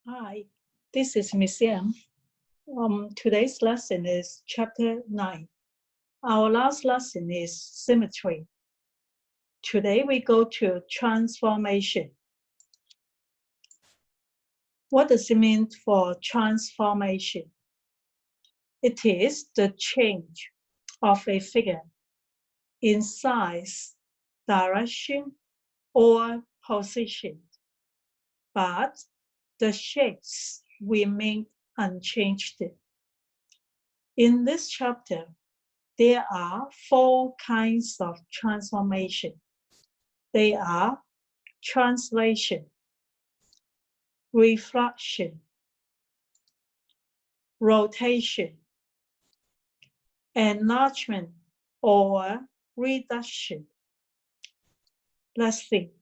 Hi, this is Miss Yang. Today's lesson is chapter 9. Our last lesson is symmetry. Today we go to transformation. What does it mean for transformation? It is the change of a figure in size, direction, or position, but the shapes remain unchanged. In this chapter, there are 4 kinds of transformation. They are translation, refraction, rotation, enlargement, or reduction. Let's see.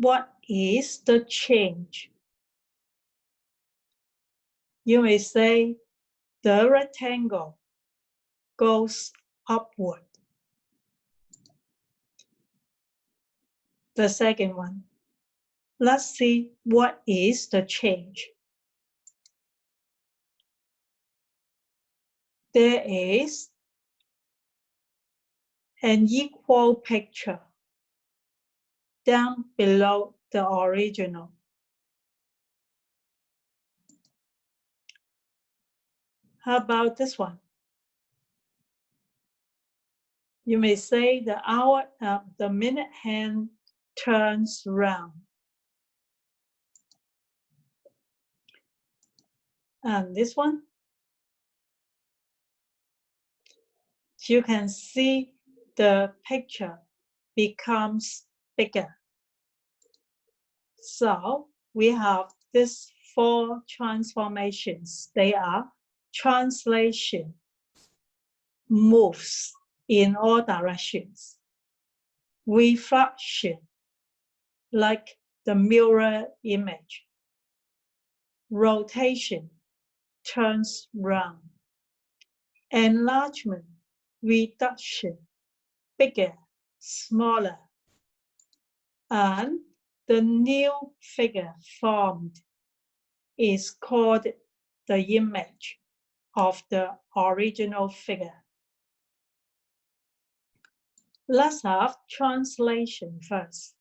What is the change? You may say the rectangle goes upward. The second one. Let's see what is the change. There is an equal picture down below the original. How about this one? You may say the minute hand turns round. And this one, you can see the picture becomes bigger. So we have these 4 transformations. They are translation, moves in all directions, refraction, like the mirror image, rotation, turns round, enlargement, reduction, bigger, smaller, and the new figure formed is called the image of the original figure. Let's have translation first.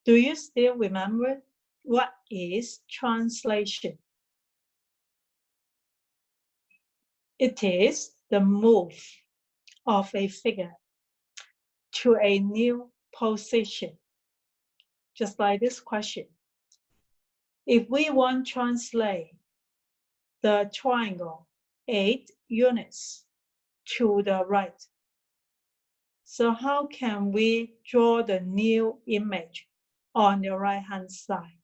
Do you still remember what is translation? It is the move of a figure to a new position, just like this question. If we want to translate the triangle 8 units to the right, so how can we draw the new image on the right-hand side?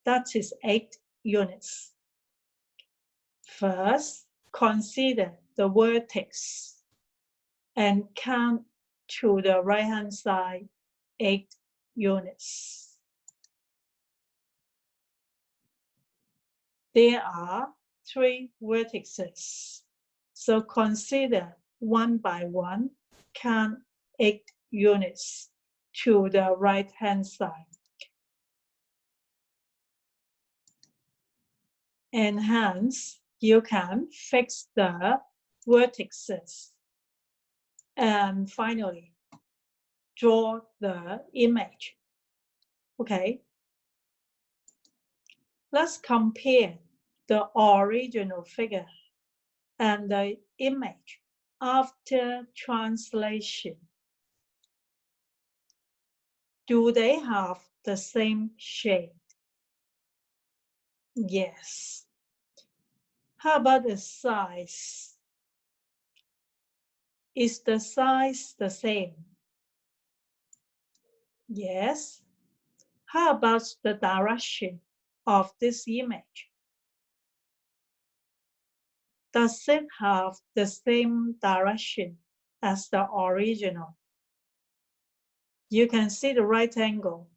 That is 8 units. First, consider the vertex and count to the right-hand side 8 units. There are 3 vertices, so consider one by one, count 8 units to the right-hand side. And hence, you can fix the vertices. And finally, draw the image. Okay. Let's compare the original figure and the image after translation. Do they have the same shape? Yes. How about the size? Is the size the same? Yes. How about the direction of this image? Does it have the same direction as the original? You can see the right angle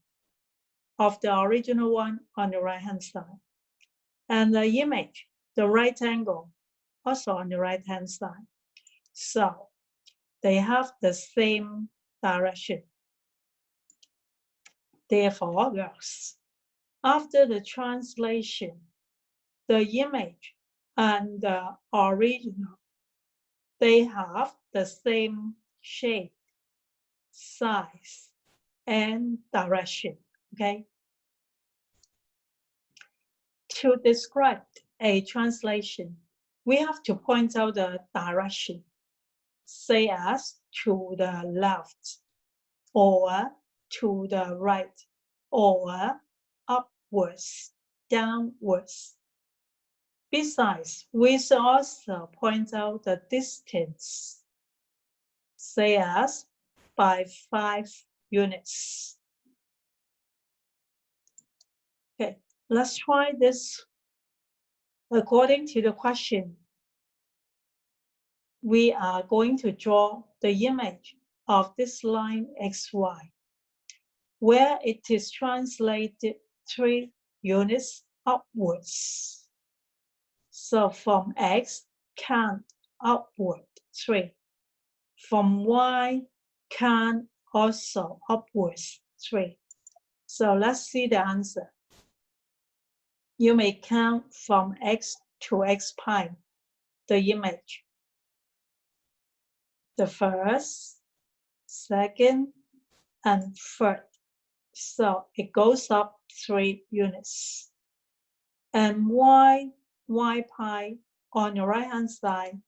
of the original one on the right-hand side. And the image, the right angle, also on the right-hand side. So they have the same direction. Therefore, girls, after the translation, the image and the original, they have the same shape, size, and direction, okay? To describe a translation, we have to point out the direction, say as to the left, or to the right, or upwards, downwards. Besides, we should also point out the distance, say as by 5 units. Okay, let's try this. According to the question, we are going to draw the image of this line XY, where it is translated 3 units upwards. So from X, count upward 3. From Y, count also upwards 3. So let's see the answer. You may count from X to X prime, the image. The first, second, and third. So it goes up 3 units. And Y pi on the right hand side,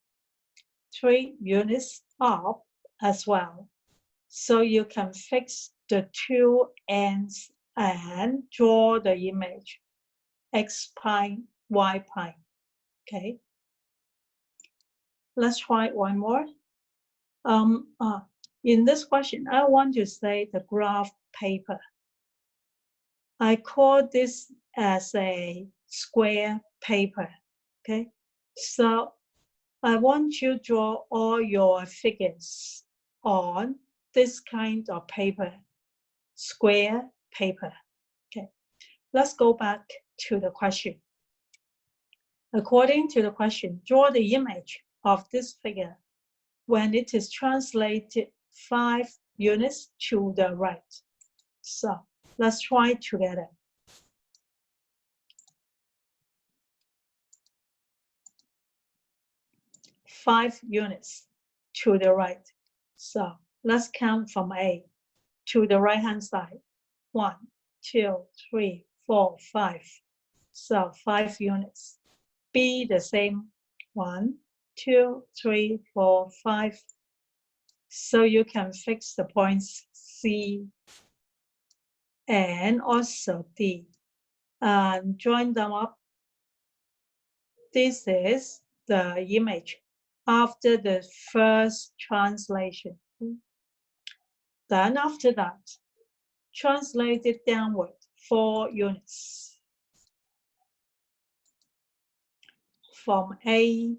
3 units up as well. So you can fix the 2 ends and draw the image X prime, Y prime. Okay. Let's try one more. In this question, I want to say the graph paper. I call this as a square paper. Okay. So I want you to draw all your figures on this kind of paper, square paper. Okay, let's go back to the question. According to the question, draw the image of this figure when it is translated 5 units to the right. So let's try together. Five units to the right. So let's count from A to the right hand side. 1, 2, 3, 4, 5. So 5 units. B the same. 1, 2, 3, 4, 5. So you can fix the points C and also D and join them up. This is the image after the first translation. Then after that, translate it downward 4 units. From A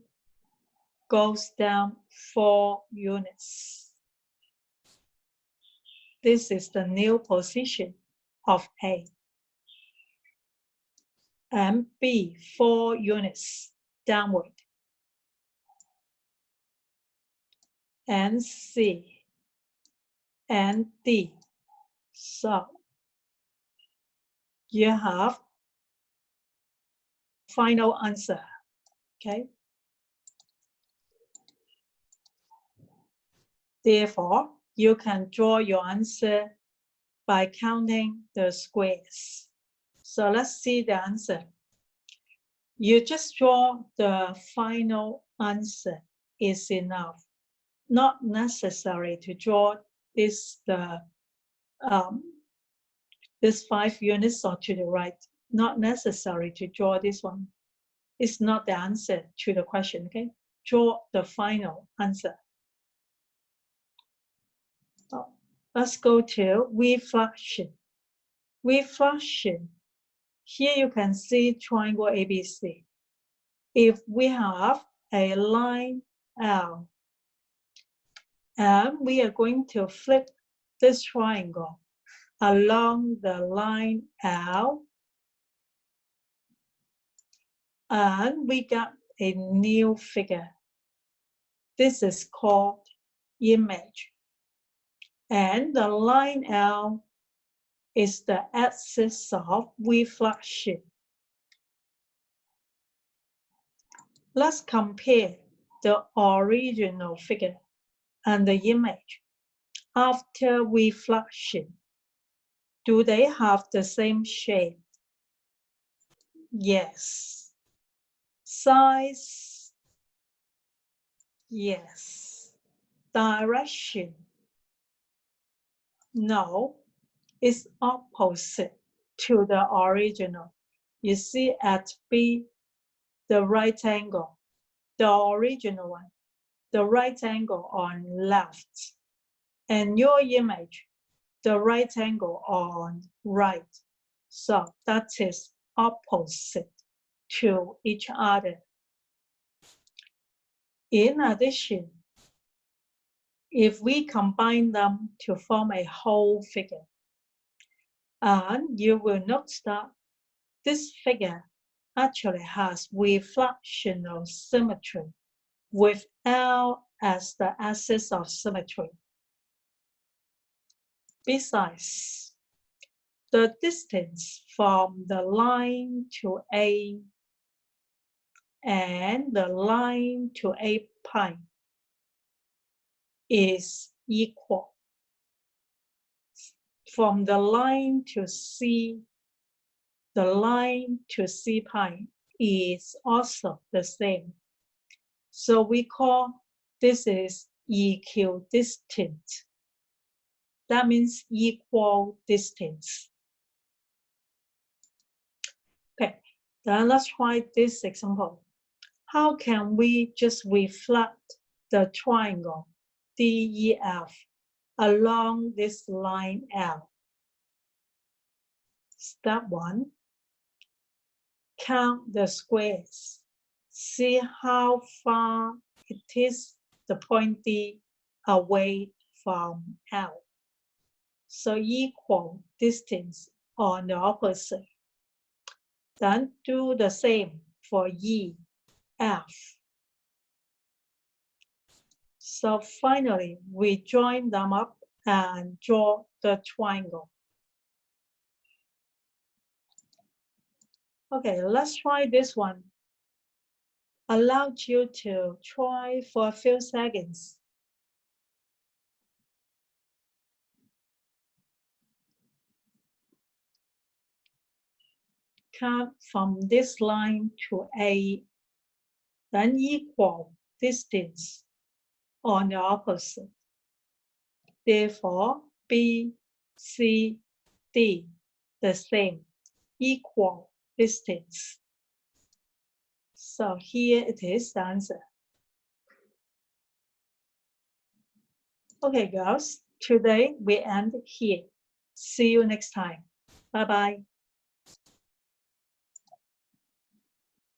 goes down 4 units. This is the new position of A. And B, 4 units downward. And C and D. So you have final answer. Okay. Therefore, you can draw your answer by counting the squares. So let's see the answer. You just draw the final answer is enough. Not necessary to draw this 5 units or to the right. Not necessary to draw this one. It's not the answer to the question, okay? Draw the final answer. Let's go to refraction. Refraction. Here you can see triangle ABC. If we have a line L, and we are going to flip this triangle along the line L, and we got a new figure. This is called image. And the line L is the axis of reflection. Let's compare the original figure and the image after reflection. Do they have the same shape? Yes. Size? Yes. Direction? No, it's opposite to the original. You see at B, the right angle, the original one, the right angle on left, and your image, the right angle on right. So that is opposite to each other. In addition, if we combine them to form a whole figure, and you will notice that this figure actually has reflectional symmetry with L as the axis of symmetry. Besides, the distance from the line to A and the line to A prime is equal. From the line to C, the line to C prime is also the same. So we call this is equidistant. That means equal distance. Okay, then let's try this example. How can we just reflect the triangle DEF along this line L? Step 1, count the squares. See how far it is the point D away from L. So equal distance on the opposite. Then do the same for E, F. So finally, we join them up and draw the triangle. Okay, let's try this one. Allow you to try for a few seconds. Cut from this line to A, then equal distance on the opposite. Therefore, B, C, D, the same, equal distance. So here it is, the answer. Okay, girls, today we end here. See you next time. Bye-bye.